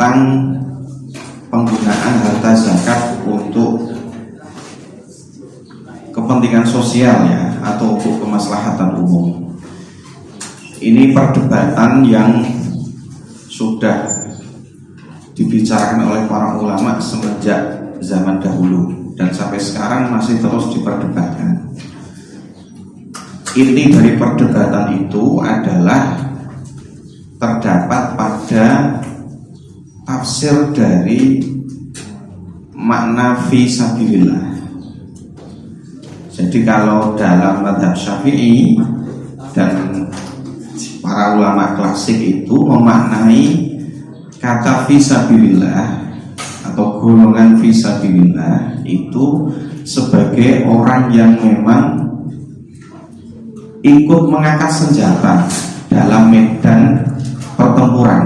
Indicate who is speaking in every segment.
Speaker 1: tentang penggunaan harta zakat untuk kepentingan sosial ya, atau untuk kemaslahatan umum. Ini perdebatan yang sudah dibicarakan oleh para ulama semenjak zaman dahulu dan sampai sekarang masih terus diperdebatkan. Inti dari perdebatan itu adalah terdapat pada tafsir dari makna fi sabilillah. Jadi kalau dalam mazhab Syafi'i dan para ulama klasik itu memaknai kata fi sabilillah atau golongan fi sabilillah itu sebagai orang yang memang ikut mengangkat senjata dalam medan pertempuran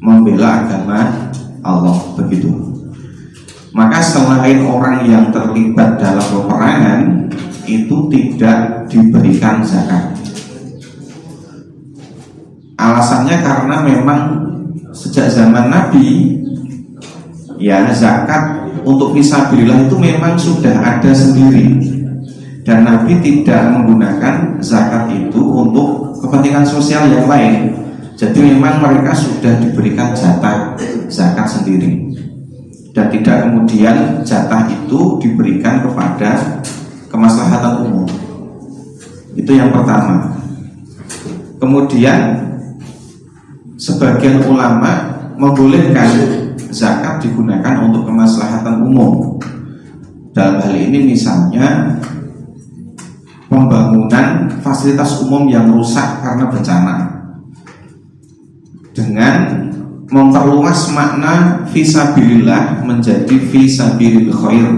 Speaker 1: membela agama Allah, begitu. Maka selain orang yang terlibat dalam peperangan itu tidak diberikan zakat. Alasannya karena memang sejak zaman Nabi ya, zakat untuk fisabilillah itu memang sudah ada sendiri, dan Nabi tidak menggunakan zakat itu untuk kepentingan sosial yang lain. Jadi memang mereka sudah diberikan jatah zakat sendiri, dan tidak kemudian jatah itu diberikan kepada kemaslahatan umum. Itu yang pertama. Kemudian sebagian ulama membolehkan zakat digunakan untuk kemaslahatan umum. Dalam hal ini misalnya pembangunan fasilitas umum yang rusak karena bencana, dengan memperluas makna fisabilillah menjadi fisabilil khair.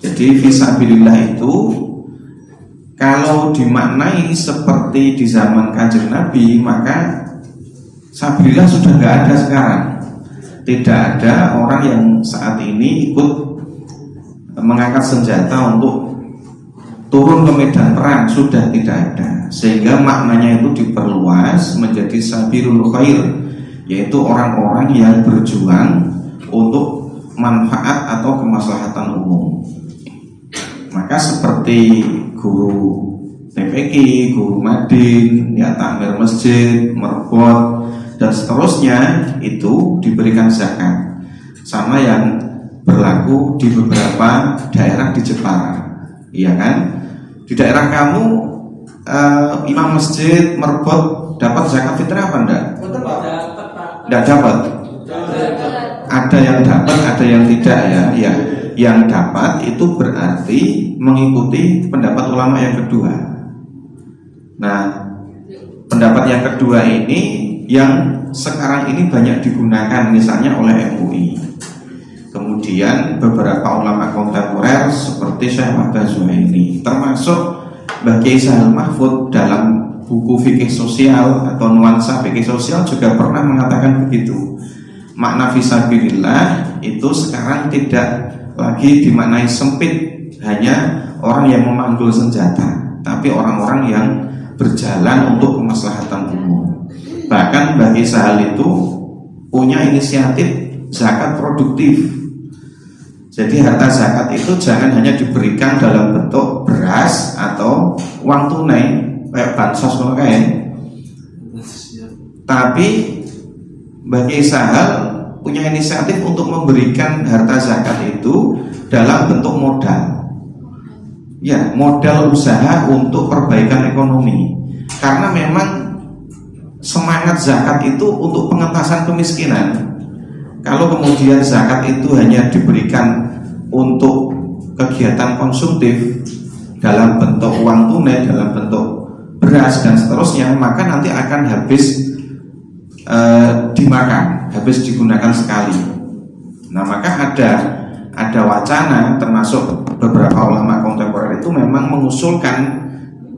Speaker 1: Jadi fisabilillah itu kalau dimaknai seperti di zaman Kanjeng Nabi, maka sabilillah sudah nggak ada sekarang. Tidak ada orang yang saat ini ikut mengangkat senjata untuk turun ke medan perang, sudah tidak ada. Sehingga maknanya itu diperluas menjadi sabilul khair, yaitu orang-orang yang berjuang untuk manfaat atau kemaslahatan umum. Maka seperti guru TPQ, guru madin, ya takmir masjid, merbot dan seterusnya itu diberikan zakat. Sama yang berlaku di beberapa daerah di Jepara, iya kan? Di daerah kamu imam masjid, merbot dapat zakat fitrah apa enggak? Enggak dapat. Ada yang dapat, ada yang tidak ya. Ya, yang dapat itu berarti mengikuti pendapat ulama yang kedua. Nah, pendapat yang kedua ini yang sekarang ini banyak digunakan misalnya oleh MUI. Kemudian beberapa ulama kontemporer seperti Syekh Wahbah Zuhaili, termasuk Mbah Kiai Sahal Mahfud dalam buku fikih sosial atau nuansa fikih sosial juga pernah mengatakan begitu. Makna fisabilillah itu sekarang tidak lagi dimaknai sempit hanya orang yang memanggul senjata, tapi orang-orang yang berjalan untuk kemaslahatan umum. Bahkan Mbah Kiai Sahal itu punya inisiatif zakat produktif. Jadi harta zakat itu jangan hanya diberikan dalam bentuk beras atau uang tunai kayak bansos kayak, tapi bagi Sahal punya inisiatif untuk memberikan harta zakat itu dalam bentuk modal. Ya, modal usaha untuk perbaikan ekonomi. Karena memang semangat zakat itu untuk pengentasan kemiskinan. Kalau kemudian zakat itu hanya diberikan untuk kegiatan konsumtif dalam bentuk uang tunai, dalam bentuk beras dan seterusnya, maka nanti akan habis dimakan, habis digunakan sekali. Nah, maka ada wacana termasuk beberapa ulama kontemporer itu memang mengusulkan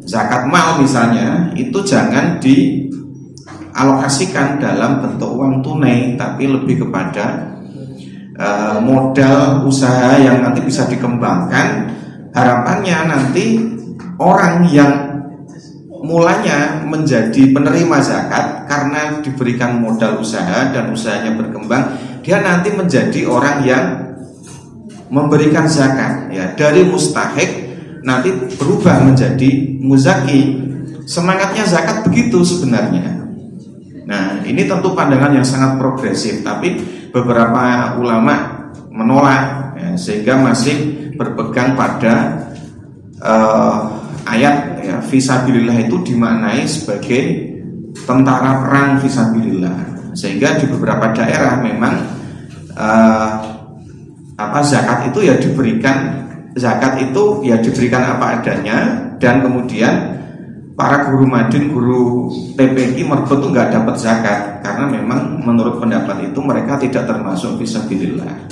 Speaker 1: zakat mal misalnya itu jangan dialokasikan dalam bentuk uang tunai, tapi lebih kepada modal usaha yang nanti bisa dikembangkan. Harapannya nanti orang yang mulanya menjadi penerima zakat karena diberikan modal usaha dan usahanya berkembang, dia nanti menjadi orang yang memberikan zakat, ya, dari mustahik nanti berubah menjadi muzaki. Semangatnya zakat begitu sebenarnya. Nah, ini tentu pandangan yang sangat progresif, tapi beberapa ulama menolak, ya, sehingga masih berpegang pada ayat, ya, fisabilillah itu dimaknai sebagai tentara perang fisabilillah. Sehingga di beberapa daerah memang zakat itu ya diberikan apa adanya, dan kemudian para guru madin, guru TPQ mergo itu nggak dapat zakat karena memang menurut pendapat itu mereka tidak termasuk fisabilillah.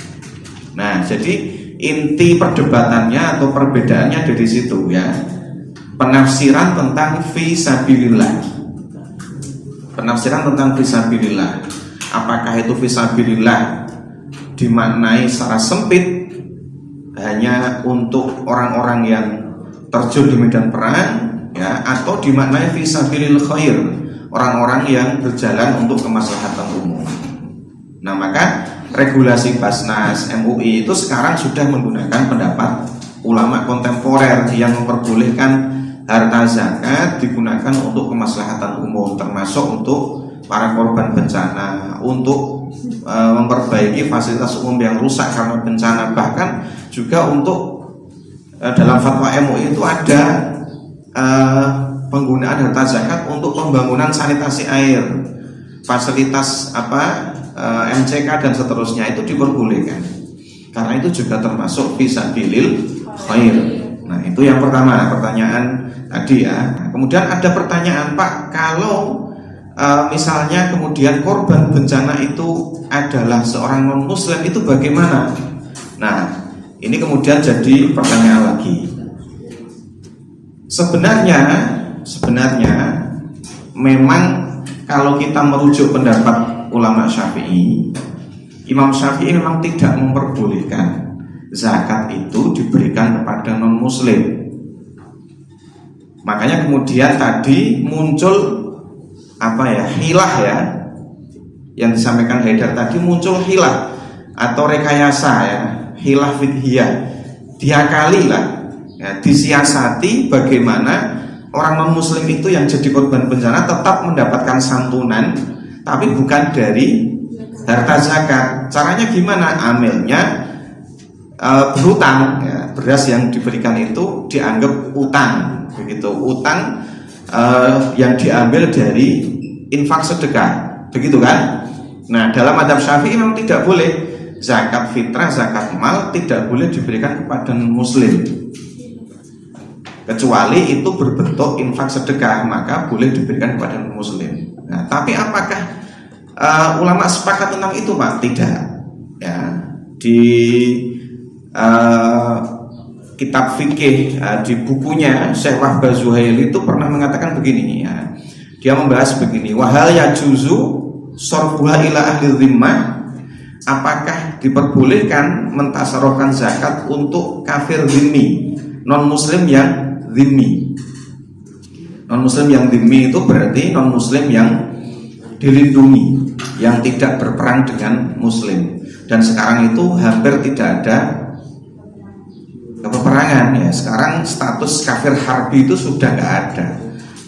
Speaker 1: Nah, jadi inti perdebatannya atau perbedaannya dari situ, ya, penafsiran tentang fisabilillah. Penafsiran tentang fisabilillah, apakah itu fisabilillah dimaknai secara sempit hanya untuk orang-orang yang terjun di medan perang, ya, atau dimaknai fisabilil khair, orang-orang yang berjalan untuk kemaslahatan umum. Nah, maka regulasi Basnas MUI itu sekarang sudah menggunakan pendapat ulama kontemporer yang memperbolehkan harta zakat digunakan untuk kemaslahatan umum, termasuk untuk para korban bencana, untuk memperbaiki fasilitas umum yang rusak karena bencana, bahkan juga untuk dalam fatwa MUI itu ada penggunaan harta zakat untuk pembangunan sanitasi air, fasilitas MCK dan seterusnya, itu diperbolehkan karena itu juga termasuk fisabilil khair. Nah, itu yang pertama, pertanyaan tadi, ya. Nah, kemudian ada pertanyaan, Pak, kalau misalnya kemudian korban bencana itu adalah seorang non muslim, itu bagaimana? Nah, ini kemudian jadi pertanyaan lagi. Sebenarnya memang kalau kita merujuk pendapat ulama Syafi'i, Imam Syafi'i memang tidak memperbolehkan zakat itu diberikan kepada non muslim. Makanya kemudian tadi muncul hilah, ya, yang disampaikan Haidar tadi, muncul hilah atau rekayasa, ya, hilah fiqhiyah, diakali lah, ya, disiasati bagaimana orang non muslim itu yang jadi korban bencana tetap mendapatkan santunan, tapi bukan dari harta zakat. Caranya gimana? Amilnya berhutang, ya, beras yang diberikan itu dianggap utang, begitu, utang yang diambil dari infak sedekah, begitu kan? Nah, dalam mazhab Syafi'i memang tidak boleh zakat fitrah, zakat mal tidak boleh diberikan kepada muslim, kecuali itu berbentuk infak sedekah, maka boleh diberikan kepada muslim. Nah, tapi apakah ulama sepakat tentang itu, Pak? Tidak, ya. Di kitab fikih, di bukunya Syekh Wahbah Zuhaili itu pernah mengatakan begini, ya. Dia membahas begini, wahal yajuzu sorfuha ila ahli dhimmah, apakah diperbolehkan mentasarufkan zakat untuk kafir dhimmi, non muslim yang dhimmi. Non muslim yang dhimmi itu berarti non muslim yang dilindungi, yang tidak berperang dengan muslim. Dan sekarang itu hampir tidak ada peperangan, ya. Sekarang status kafir harbi itu sudah nggak ada,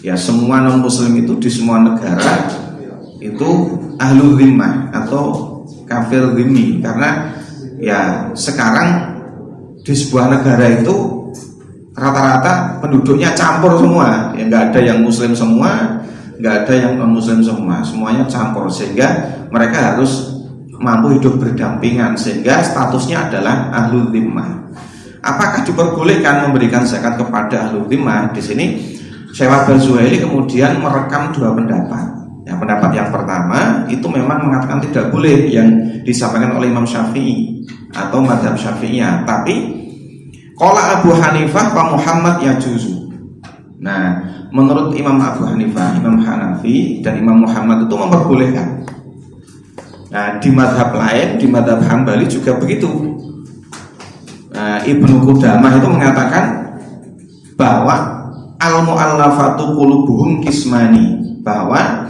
Speaker 1: ya. Semua non muslim itu di semua negara itu ahlul dhimmah atau kafir dhimmi, karena ya sekarang di sebuah negara itu rata-rata penduduknya campur semua, ya, nggak ada yang muslim semua, nggak ada yang non muslim semua, semuanya campur, sehingga mereka harus mampu hidup berdampingan, sehingga statusnya adalah ahlul dhimmah. Apakah diperbolehkan memberikan zakat kepada ahlul dhimmah? Di sini Syekh Wahbah Zuhaili kemudian merekam dua pendapat. Ya, pendapat yang pertama itu memang mengatakan tidak boleh, yang disampaikan oleh Imam Syafi'i atau mazhab Syafi'iyah. Tapi qala Abu Hanifah wa Muhammad yajuzu. Nah, menurut Imam Abu Hanifah, Imam Hanafi dan Imam Muhammad itu memperbolehkan. Nah, di mazhab lain, di mazhab Hambali juga begitu. Ibnu Qudamah itu mengatakan bahwa al-mu'allafatu qulubuhum kismani, bahwa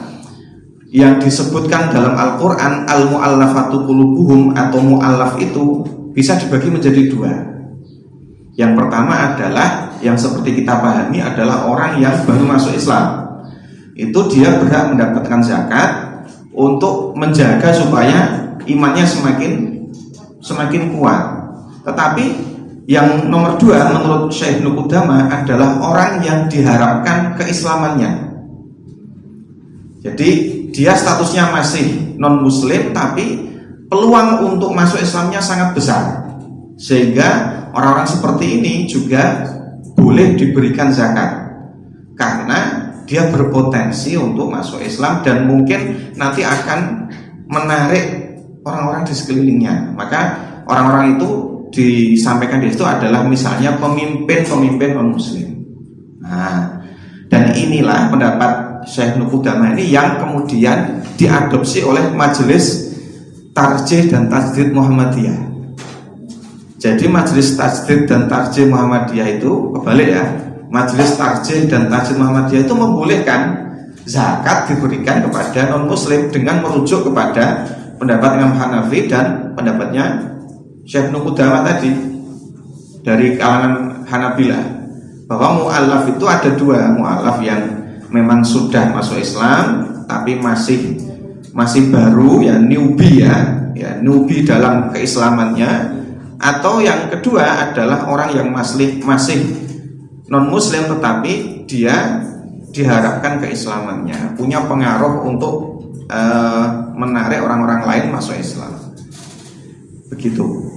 Speaker 1: yang disebutkan dalam Al-Quran al-mu'allafatu qulubuhum atau mu'allaf itu bisa dibagi menjadi dua. Yang pertama adalah yang seperti kita pahami adalah orang yang baru masuk Islam. Itu dia berhak mendapatkan zakat untuk menjaga supaya imannya semakin kuat. Tetapi yang nomor dua menurut Syekh Ibnu Qudamah adalah orang yang diharapkan keislamannya. Jadi dia statusnya masih non muslim tapi peluang untuk masuk Islamnya sangat besar, sehingga orang-orang seperti ini juga boleh diberikan zakat karena dia berpotensi untuk masuk Islam dan mungkin nanti akan menarik orang-orang di sekelilingnya. Maka orang-orang itu disampaikan di situ adalah misalnya pemimpin-pemimpin non-muslim. Nah, dan inilah pendapat Syekh Ibnu Qudamah ini yang kemudian diadopsi oleh Majelis Tarjih dan Tajdid Muhammadiyah. Jadi Majelis Tajdid dan Tarjih Muhammadiyah itu kebalik ya. Majelis Tarjih dan Tajdid Muhammadiyah itu membolehkan zakat diberikan kepada non-muslim dengan merujuk kepada pendapat Imam Hanafi dan pendapatnya Syekh Ibnu Qudamah tadi dari kalangan Hanabilah, bahwa mu'allaf itu ada dua. Mu'allaf yang memang sudah masuk Islam tapi masih baru ya, newbie newbie dalam keislamannya. Atau yang kedua adalah orang yang masih non muslim tetapi dia diharapkan keislamannya punya pengaruh untuk menarik orang-orang lain masuk Islam. Begitu.